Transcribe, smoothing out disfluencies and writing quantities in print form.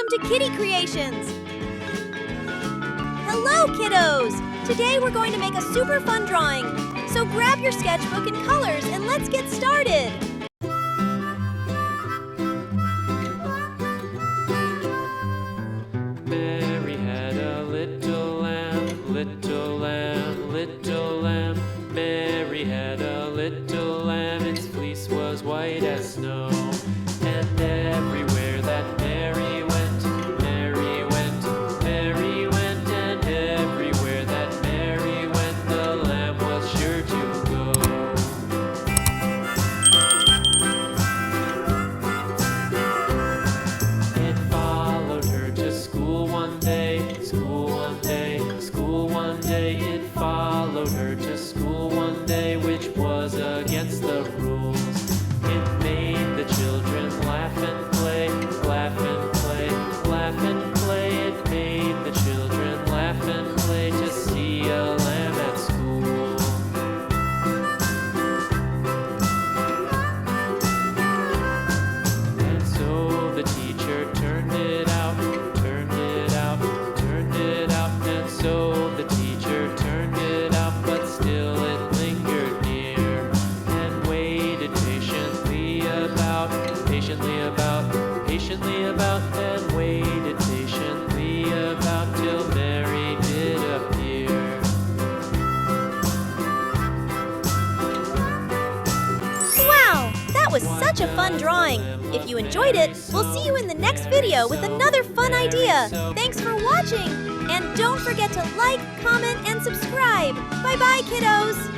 Welcome to Kitty Creations! Hello, kiddos! Today we're going to make a super fun drawing. So grab your sketchbook and colors and let's get started! Mary had a little lamb, little lamb, little lamb. Mary had a little lamb, its fleece was white as snow. And everywhere that Mary went, Mary went, Mary went. And everywhere that Mary went, the lamb was sure to go. It followed her to school one day, school one day, school one day. It followed her to school one day, which was against the rules. It made the children laugh and play, laugh and play, laugh and play. It made the children laugh and play to see a lamb at school. And so the teacher turned it out, turned it out, turned it out. And so the teacher turned it out, but still it lingered near and waited patiently about, patiently about, patiently about, and waited patiently about till Mary did appear. Wow! That was such a fun drawing! If you enjoyed it, we'll see you in the next video with another fun idea! Thanks for watching! And don't forget to like, comment, and subscribe! Bye-bye, kiddos!